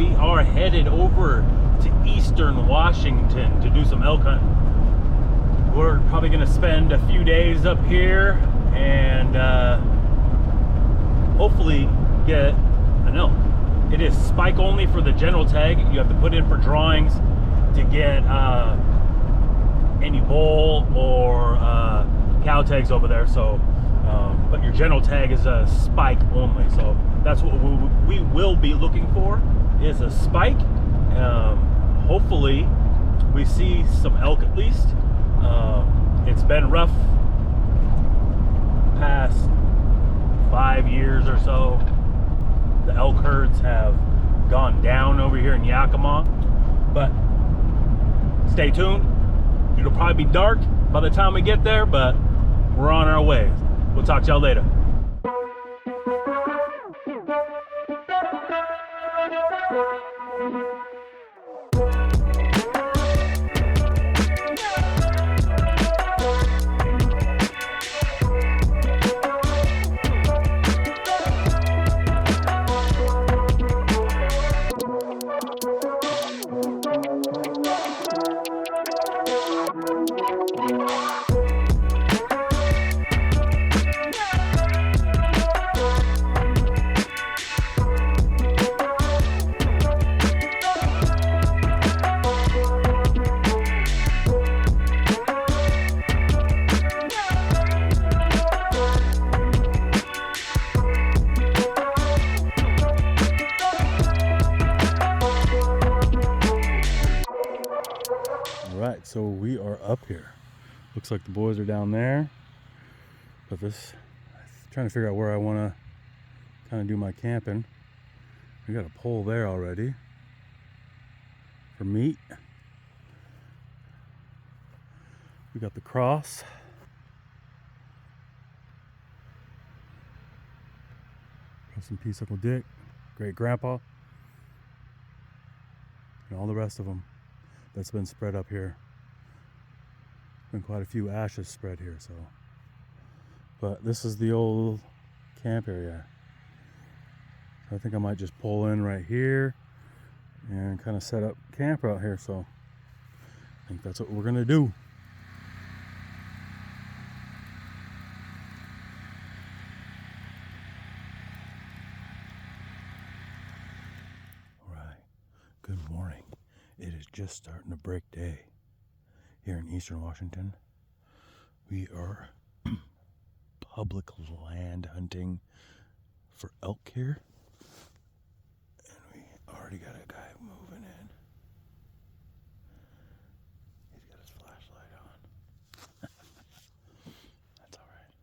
we are headed over to Eastern Washington to do some elk hunting. We're probably going to spend a few days up here and hopefully get an elk. It is spike only for the general tag. You have to put in for drawings to get any bull or cow tags over there. So, but your general tag is a spike only. So that's what we will be looking for, is a spike. Hopefully we see some elk at least. It's been rough past 5 years or so. The elk herds have gone down over here in Yakima, but stay tuned. It'll probably be dark by the time we get there, but we're on our way. We'll talk to y'all later. Alright, so we are up here. Looks like the boys are down there. But I'm trying to figure out where I want to kind of do my camping. We got a pole there already for meat. We got the cross. Rest in peace, Uncle Dick, great grandpa, and all the rest of them that's been spread up here. Been quite a few ashes spread here, so. But this is the old camp area. I think I might just pull in right here and kind of set up camp out here, so I think that's what we're gonna do. All right, good morning. It is just starting to break day here in Eastern Washington. We are public land hunting for elk here. And we already got a guy moving in. He's got his flashlight on. That's all right.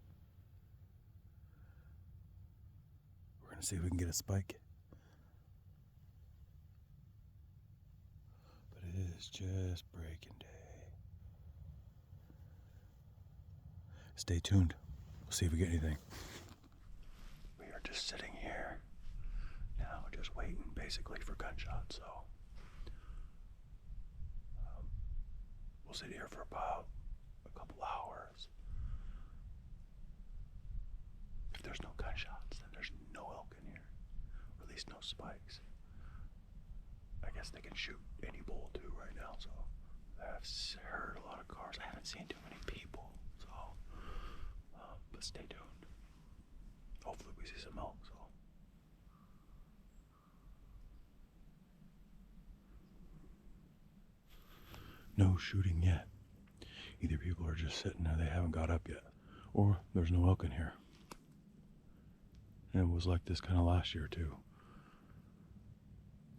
We're going to see if we can get a spike. But it is just breaking day. Stay tuned. We'll see if we get anything. We are just sitting here now, just waiting basically for gunshots. So we'll sit here for about a couple hours. If there's no gunshots, then there's no elk in here, or at least no spikes. I guess they can shoot any bull too right now. So I've heard a lot of cars. I haven't seen too many people. So. But stay tuned. Hopefully we see some elk. So. No shooting yet. Either people are just sitting there, they haven't got up yet, or there's no elk in here. And it was like this kind of last year too.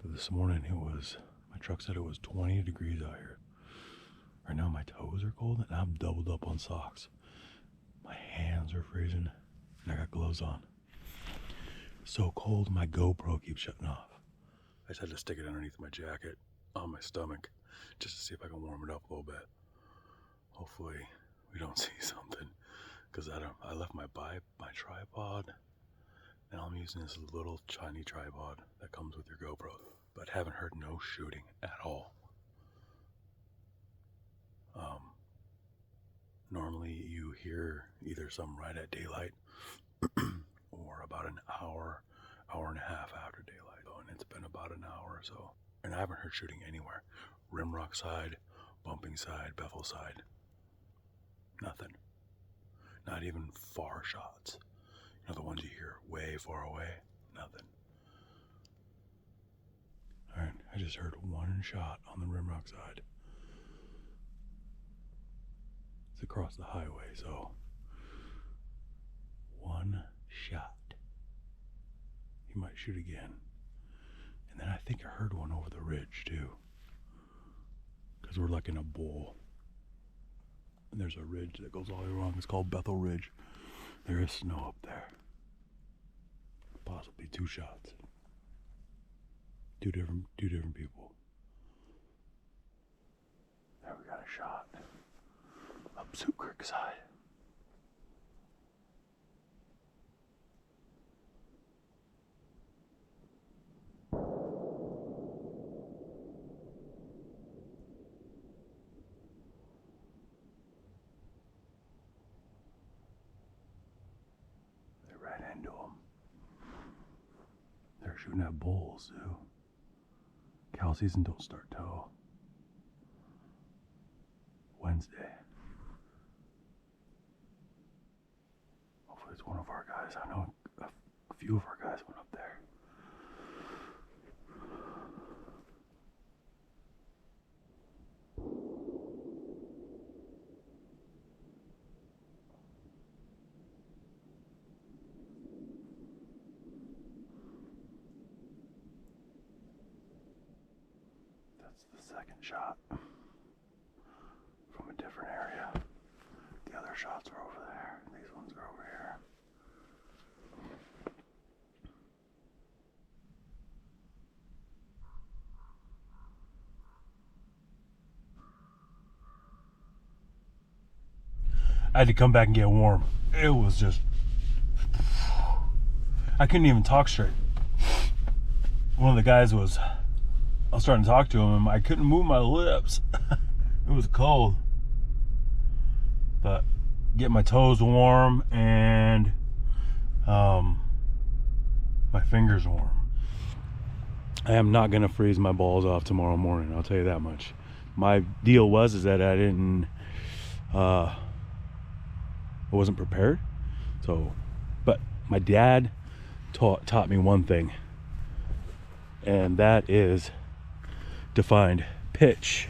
But this morning my truck said it was 20 degrees out here. Right now my toes are cold and I'm doubled up on socks. My hands are freezing, and I got gloves on. So cold, my GoPro keeps shutting off. I just had to stick it underneath my jacket on my stomach just to see if I can warm it up a little bit. Hopefully, we don't see something, because I left my tripod, and I'm using this little tiny tripod that comes with your GoPro, but haven't heard no shooting at all. Normally you hear either some right at daylight or about an hour and a half after daylight. And it's been about about an hour or so. And I haven't heard shooting anywhere. Rimrock side, Bumping side, Bethel side. Nothing. Not even far shots. You know, the ones you hear way far away. Nothing. Alright, I just heard one shot on the Rimrock side. It's across the highway, so one shot. He might shoot again. And then I think I heard one over the ridge too. Because we're like in a bowl. And there's a ridge that goes all the way along. It's called Bethel Ridge. There is snow up there. Possibly two shots. Two different people. There we got a shot. Up Sioux Creek side. They ran into them. They're shooting at bulls too. Cow season don't start till Wednesday. Hopefully it's one of our guys. I know a few of our guys went up there. That's the second shot from a different area. The other shots are over there. These ones are over here. I had to come back and get warm. It was just, I couldn't even talk straight. One of the guys I was starting to talk to him and I couldn't move my lips. It was cold. But get my toes warm and my fingers warm. I am not gonna freeze my balls off tomorrow morning, I'll tell you that much. My deal is that I didn't I wasn't prepared. So, but my dad taught me one thing, and that is to find pitch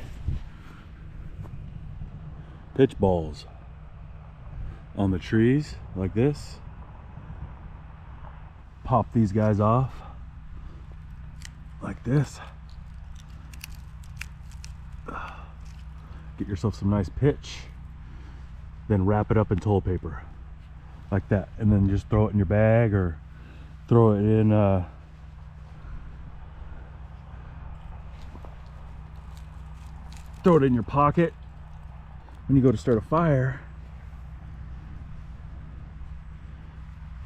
balls on the trees like this. Pop these guys off like this. Get yourself some nice pitch, then wrap it up in toilet paper like that, and then just throw it in your bag or throw it in your pocket when you go to start a fire.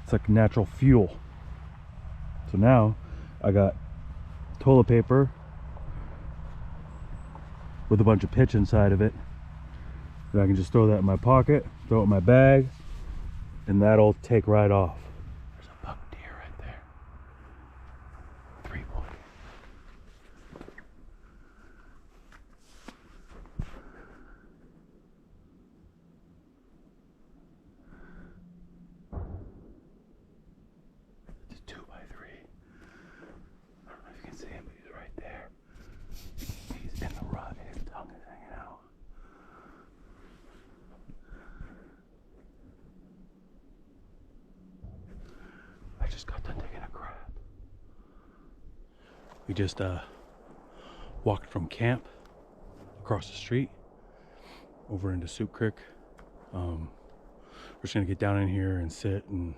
It's like natural fuel. So now I got toilet paper with a bunch of pitch inside of it. And I can just throw that in my pocket, throw it in my bag, and that'll take right off. There's a buck deer right there. 3-point. It's a 2x3. I don't know if you can see him, but he's right there. He's in the rut. His tongue is hanging out. I just got done taking a crap. We just walked from camp across the street over into Sioux Creek. We're just gonna get down in here and sit, and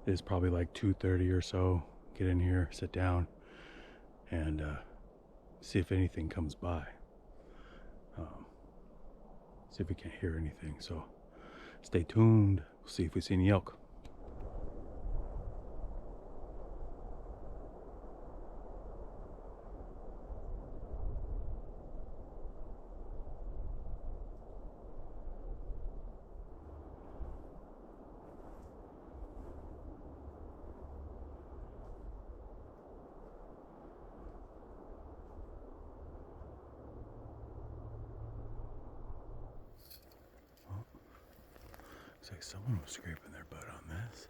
it's probably like 2:30 or so. Get in here, sit down, and see if anything comes by. See if we can't hear anything. So stay tuned. We'll see if we see any elk. Looks like someone was scraping their butt on this.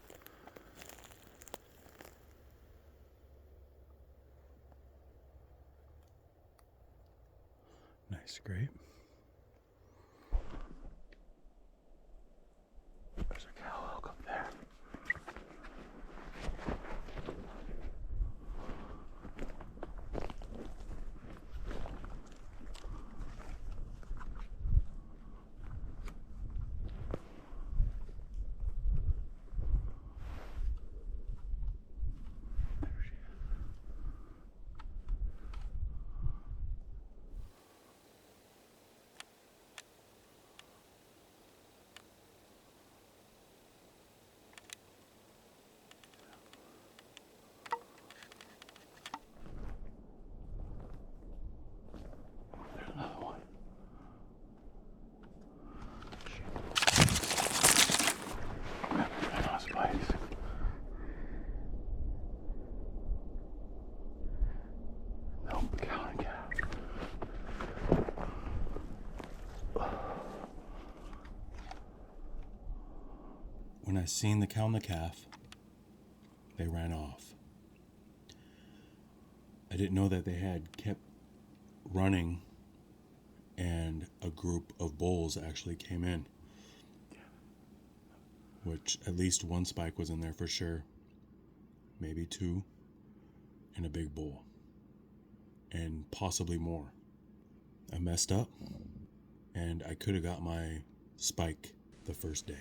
Nice scrape. There's a cow elk up there. When I seen the cow and the calf, they ran off. I didn't know that they had kept running and a group of bulls actually came in. Which at least one spike was in there for sure. Maybe two. And a big bull. And possibly more. I messed up. And I could have got my spike the first day.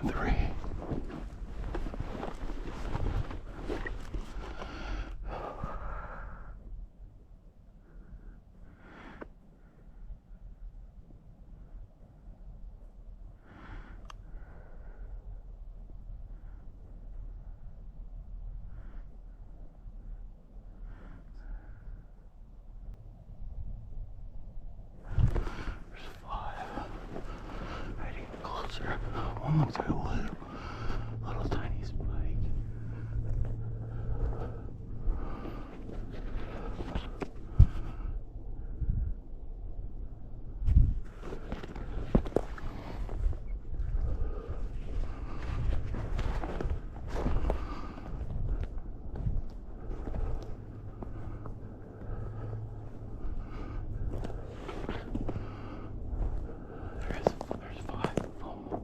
Three. There's five. Hiding closer. One looks like a little tiny spike. There's five of them.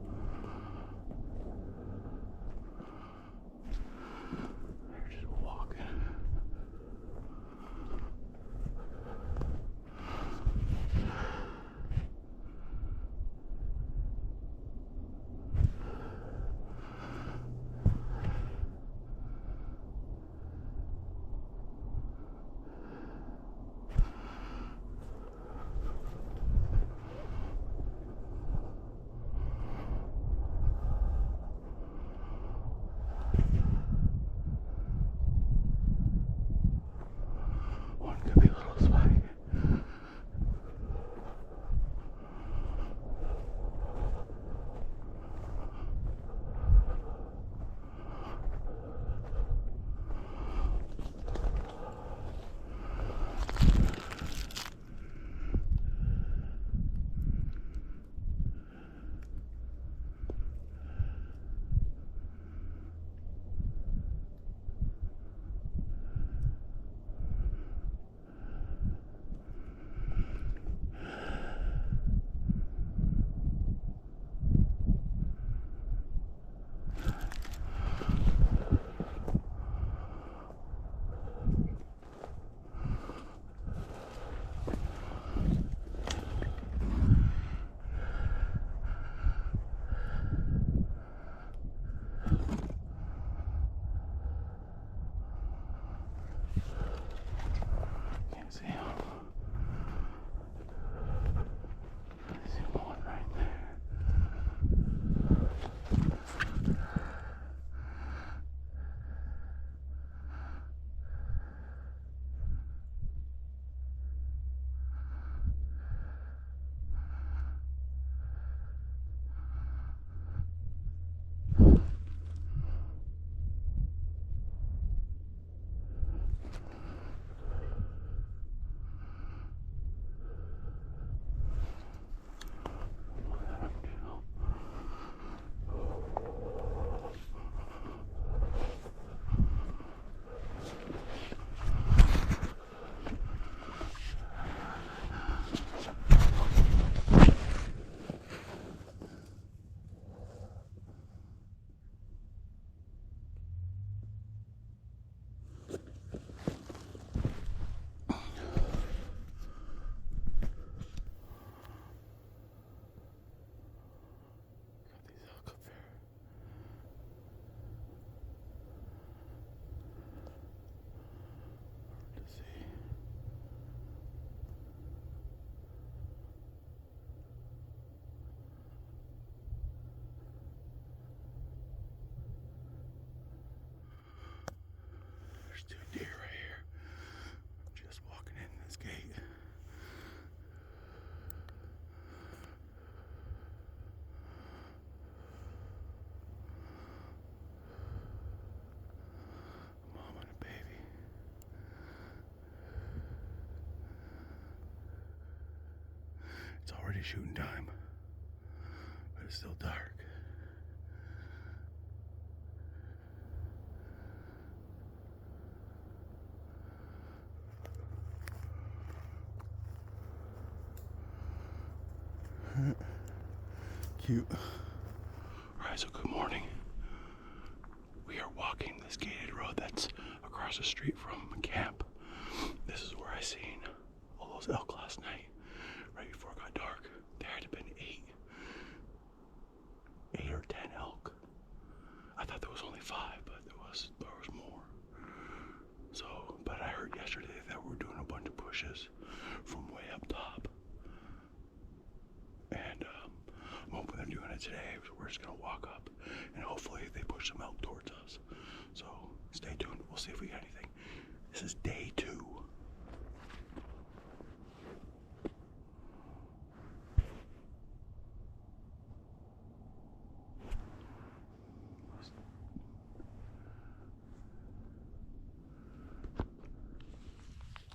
already shooting time, but it's still dark. Cute. Alright, so good morning. We are walking this gated road that's across the street from camp. This is where I seen all those elk last night, right before it got dark. There had been 8 or 10 elk. I thought there was only 5, but there was more. So, but I heard yesterday that we're doing a bunch of pushes from way up top. And I'm hoping they're doing it today. So we're just gonna walk up and hopefully they push some elk towards us. So stay tuned. We'll see if we get anything. This is day 2.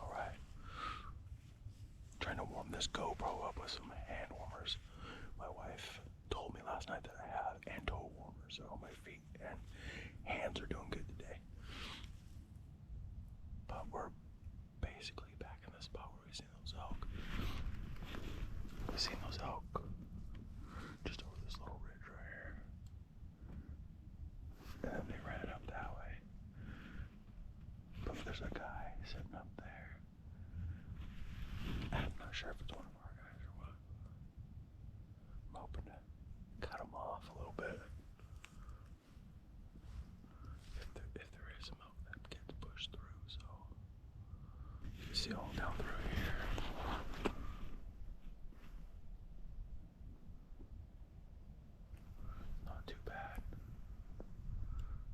Alright. Trying to warm this GoPro up with some hand warmers. My wife told me last night that I have and toe warmers, so my feet and hands are doing good today. But we're basically back in the spot where we seen those elk. We seen those elk just over this little ridge right here. And then they ran up that way. But there's a guy sitting up there. I'm not sure if it's one of our guys or what. I'm hoping to cut him off a little bit. If there is some elk that gets pushed through, so you can see all down through here. Not too bad.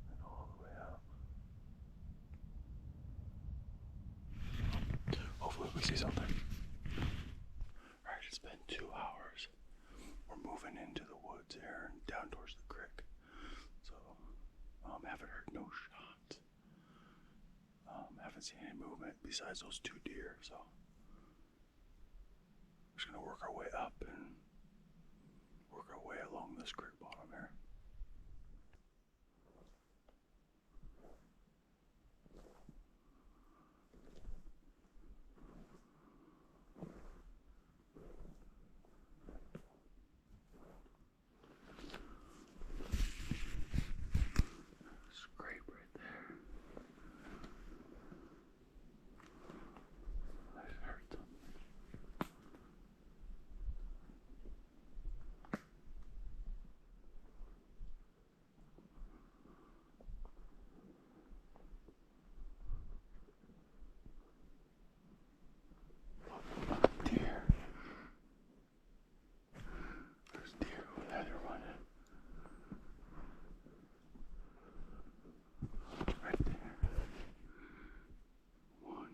And all the way up. Hopefully we see something. Alright, it's been 2 hours. We're moving into the woods here and down towards the creek. So, haven't heard no shots. Haven't seen any movement besides those 2 deer, so we're just gonna work our way up and work our way along this creek bottom here. Scrape right there. That hurts. Deer. There's deer over there. They're running. Right there. 1,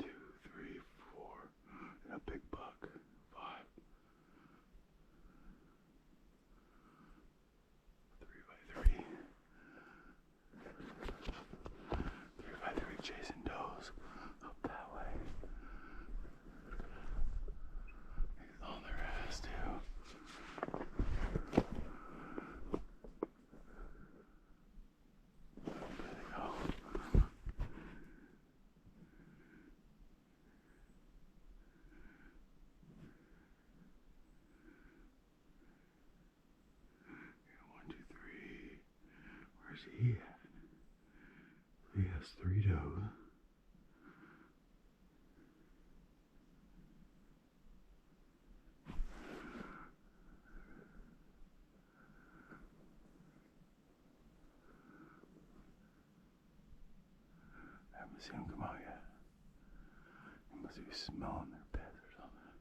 2, 3, 4, and a big buck. 5. 3x3. 3x3 chasing does up that way. He's on their ass too. There they go. Here, 1, 2, 3. Where's he at? He has 3 does. I haven't seen him come out yet. He must be smelling their beds or something.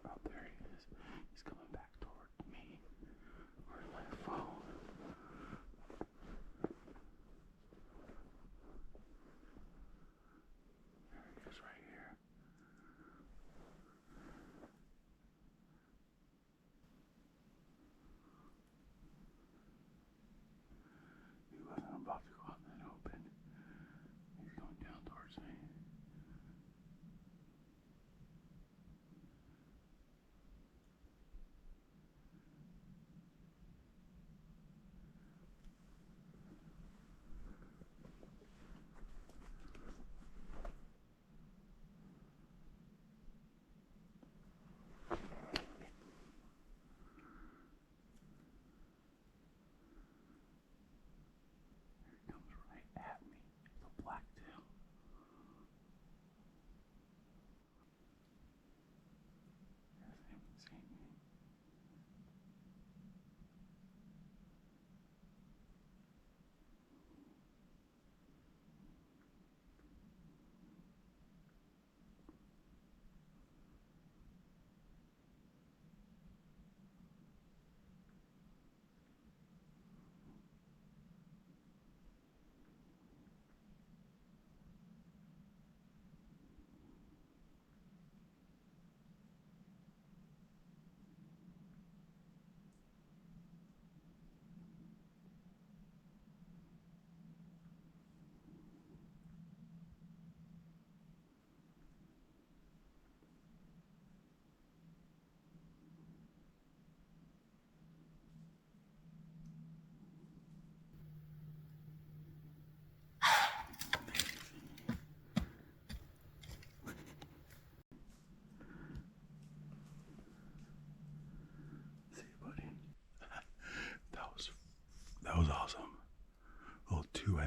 Oh, there he is. He's coming back toward me. Where's my phone? There he is right here. He wasn't about to go out in the open. He's going down towards me.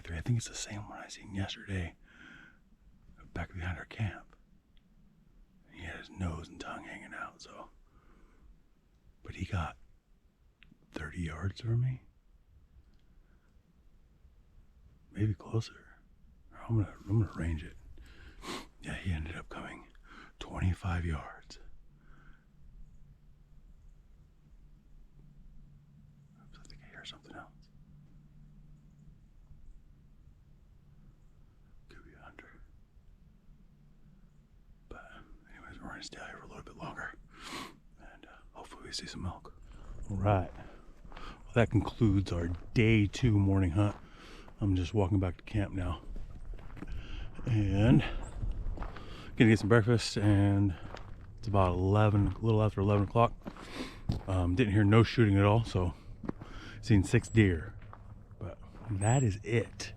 3. I think it's the same one I seen yesterday back behind our camp. He had his nose and tongue hanging out, so. But he got 30 yards from me. Maybe closer. I'm gonna range it. Yeah, he ended up coming 25 yards. Oops, I think I hear something else. Could be a hunter. But anyways, we're gonna stay out here for a little bit longer. And hopefully we see some elk. All right. Well, that concludes our day 2 morning hunt. I'm just walking back to camp now. And gonna get some breakfast, and it's about 11, a little after 11 o'clock. Didn't hear no shooting at all, so seen 6 deer, but that is it.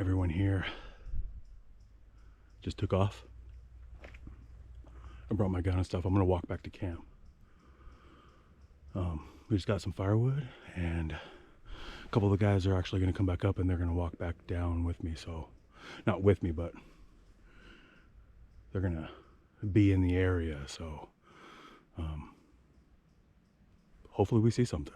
Everyone here just took off. I brought my gun and stuff. I'm gonna walk back to camp. We just got some firewood, and a couple of the guys are actually gonna come back up, and they're gonna walk back down with me. So, not with me, but they're gonna be in the area. So, hopefully we see something.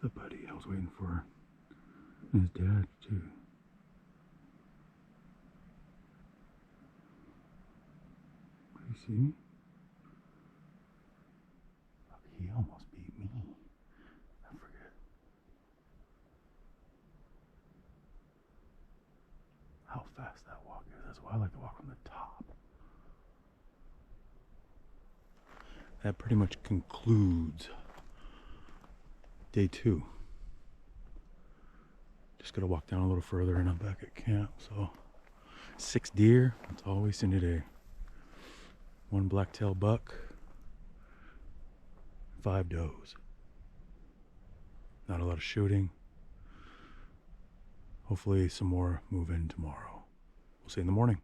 The buddy I was waiting for, his dad too. Do you see me? Oh, he almost beat me. I forget. How fast that walk is. That's why I like to walk from the top. That pretty much concludes day 2. Just gotta walk down a little further and I'm back at camp. So 6 deer, that's all we seen today. 1 black-tailed buck, 5 does. Not a lot of shooting. Hopefully some more move in tomorrow. We'll see you in the morning.